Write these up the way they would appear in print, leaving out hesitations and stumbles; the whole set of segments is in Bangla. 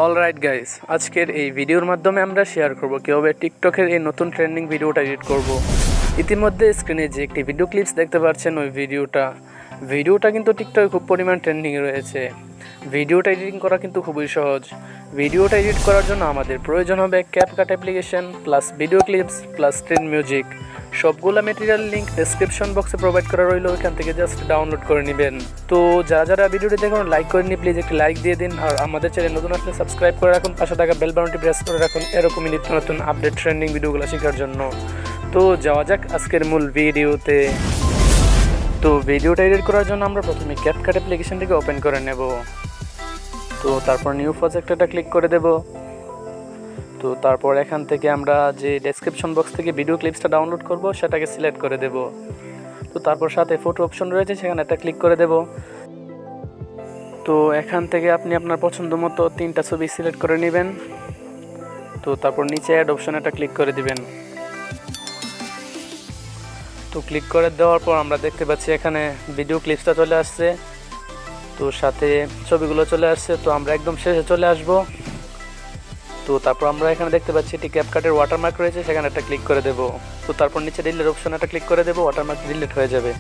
অলরাইট গাইস, আজকের এই ভিডিওর মাধ্যমে আমরা শেয়ার করব কিভাবে টিকটকের এই নতুন ট্রেন্ডিং ভিডিওটা এডিট করব। ইতিমধ্যে স্ক্রিনে যে একটি ভিডিও ক্লিপস দেখতে পাচ্ছেন, ওই ভিডিওটা কিন্তু টিকটকে খুব পরিমাণ ট্রেন্ডিং রয়েছে। ভিডিওটা এডিটিং করা কিন্তু খুবই সহজ। ভিডিওটা এডিট করার জন্য আমাদের প্রয়োজন হবে CapCut application plus video clips plus trend music. সবগুলো ম্যাটেরিয়াল লিঙ্ক ডেসক্রিপশন বক্সে প্রোভাইড করা রইল, ওইখান থেকে জাস্ট ডাউনলোড করে নেবেন। তো যারা ভিডিওটি দেখুন লাইক করেননি, প্লিজ একটি লাইক দিয়ে দিন। আর আমাদের চ্যানেল নতুন আসলে সাবস্ক্রাইব করে রাখুন, পাশে থাকা বেল বাটনটি প্রেস করে রাখুন এরকমই নিত্য নতুন আপডেট ট্রেন্ডিং ভিডিওগুলো শেখার জন্য। তো যাওয়া যাক আজকের মূল ভিডিওতে। তো ভিডিওটা এডিট করার জন্য আমরা প্রথমে ক্যাপকাট অ্যাপ্লিকেশনটিকে ওপেন করে নেব। তো তারপর নিউ প্রজেক্টটা ক্লিক করে দেব। তো তারপর এখান থেকে আমরা যে ডেসক্রিপশন বক্স থেকে ভিডিও ক্লিপসটা ডাউনলোড করব সেটাকে সিলেক্ট করে দেব। তো তারপর সাথে ফটো অপশন রয়েছে, সেখানে একটা ক্লিক করে দেব। তো এখান থেকে আপনি আপনার পছন্দ মতো 3টা ছবি সিলেক্ট করে নেবেন। তো তারপর নিচে অ্যাড অপশন একটা ক্লিক করে দিবেন। তো ক্লিক করে দেওয়ার পর আমরা দেখতে পাচ্ছি এখানে ভিডিও ক্লিপসটা চলে আসছে, তো সাথে ছবিগুলো চলে আসছে। তো আমরা একদম শেষে চলে আসব। তো তারপর আমরা এখানে দেখতে পাচ্ছি এটি ক্যাপকাটের ওয়াটারমার্ক রয়েছে, সেখানে একটা ক্লিক করে দেব। তো তারপর নিচে ডিলিট অপশন একটা ক্লিক করে দেব, ওয়াটারমার্ক ডিলিট হয়ে যাবে।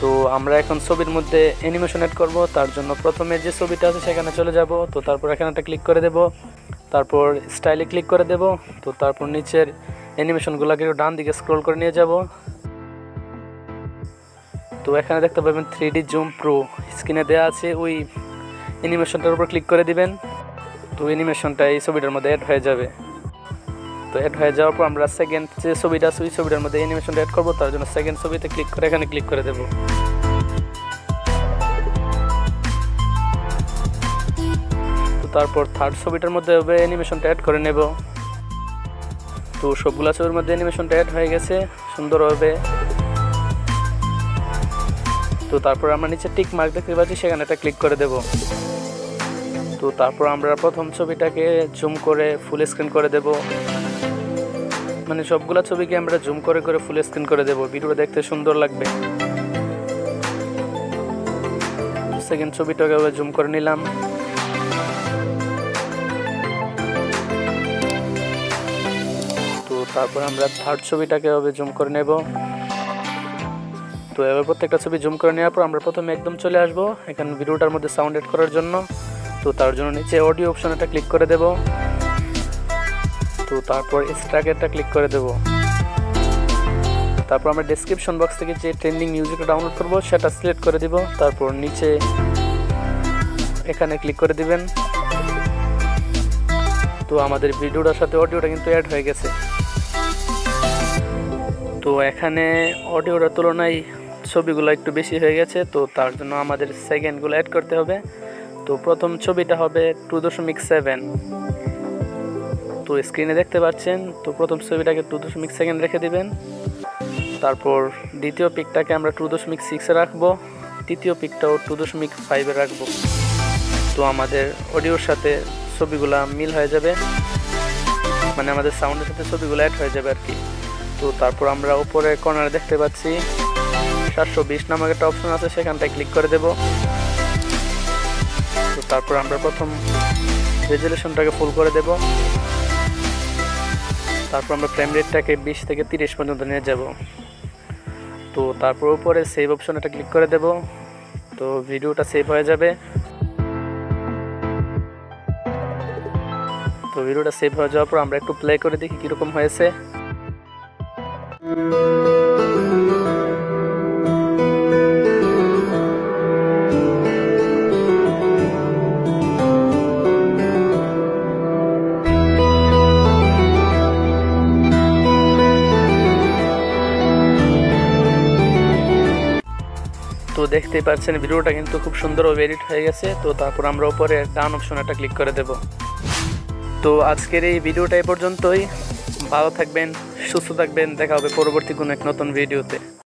তো আমরা এখন ছবির মধ্যে অ্যানিমেশন এড করব, তার জন্য প্রথমে যে ছবিটা আছে সেখানে চলে যাব। তো তারপর এখানে একটা ক্লিক করে দেব, তারপর স্টাইলে ক্লিক করে দেব। তো তারপর নিচের অ্যানিমেশনগুলোকে ডান দিকে স্ক্রল করে নিয়ে যাব। তো এখানে দেখতে পাবেন 3D জুম প্রো স্ক্রিনে দেওয়া আছে, ওই অ্যানিমেশনটার উপর ক্লিক করে দিবেন। তো অ্যানিমেশনটা এই ছবিটার মধ্যে অ্যাড হয়ে যাবে। তো অ্যাড হয়ে যাওয়ার পর আমরা সেকেন্ড যে ছবিটা আছে ওই ছবিটার মধ্যে অ্যানিমেশনটা অ্যাড করবো, তার জন্য সেকেন্ড ছবিতে ক্লিক করে এখানে ক্লিক করে দেব। তো তারপর থার্ড ছবিটার মধ্যে হবে অ্যানিমেশনটা অ্যাড করে নেব। তো সবগুলা ছবির মধ্যে অ্যানিমেশনটা অ্যাড হয়ে গেছে সুন্দর হবে। তো তারপর আমরা নিচে টিক মার্ক দেখতে পাচ্ছি, সেখানে একটা ক্লিক করে দেব। তো তারপর আমরা প্রথম ছবিটাকে জুম করে ফুল স্ক্রিন করে দেব, মানে সবগুলা ছবিকে আমরা জুম করে ফুল স্ক্রিন করে দেব, ভিডিওটা দেখতে সুন্দর লাগবে। সেকেন্ড ছবিটাকে জুম করে নিলাম। তো তারপর আমরা থার্ড ছবিটাকে জুম করে নেব। তো এবার প্রত্যেকটা ছবি জুম করে নেওয়ার পর আমরা প্রথমে একদম চলে আসব এখানে ভিডিওটার মধ্যে সাউন্ড এড করার জন্য। তো তার জন্য নিচে অডিও অপশন একটা ক্লিক করে দেব। তো তারপর এক্সট্রাক্টটা ক্লিক করে দেব। তারপর আমরা ডেসক্রিপশন বক্স থেকে যে ট্রেন্ডিং মিউজিকটা ডাউনলোড করব সেটা সিলেক্ট করে দিব। তারপর নিচে এখানে ক্লিক করে দিবেন। তো আমাদের ভিডিওটার সাথে অডিওটা কিন্তু অ্যাড হয়ে গেছে। তো এখানে অডিওটার তুলনায় ছবিগুলো একটু বেশি হয়ে গেছে, তো তার জন্য আমাদের সেকেন্ডগুলো অ্যাড করতে হবে। তো প্রথম ছবিটা হবে 2.7। তো স্ক্রিনে দেখতে পাচ্ছেন, তো প্রথম ছবিটাকে 2.7 রেখে দিবেন। তারপর দ্বিতীয় পিকটাকে আমরা 2.6 রাখবো, তৃতীয় পিকটাও 2.5 রাখবো। তো আমাদের অডিওর সাথে ছবিগুলা মিল হয়ে যাবে, মানে আমাদের সাউন্ডের সাথে ছবিগুলো অ্যাড হয়ে যাবে আর কি। তো তারপর আমরা উপরে কর্নারে দেখতে পাচ্ছি 720 নামক একটা অপশন আছে, সেখানটায় ক্লিক করে দেব। তো তারপর আমরা প্রথম রেজুলেশনটাকে ফুল করে দেব। তারপর আমরা ফ্রেম রেটটাকে 20 থেকে 30 পর্যন্ত নিয়ে যাব। তো তারপর উপরে সেভ অপশন একটা ক্লিক করে দেব। তো ভিডিওটা সেভ হয়ে যাবে। তো ভিডিওটা সেভ হয়ে যাওয়ার পর আমরা একটু প্লে করে দেখি কীরকম হয়েছে। তো দেখতেই পাচ্ছেন ভিডিওটা কিন্তু খুব সুন্দরভাবে এডিট হয়ে গেছে। তো তারপর আমরা উপরে ডান অপশন একটা ক্লিক করে দেব। তো আজকের এই ভিডিওটা এই পর্যন্তই। ভালো থাকবেন, সুস্থ থাকবেন, দেখা হবে পরবর্তী কোনো এক নতুন ভিডিওতে।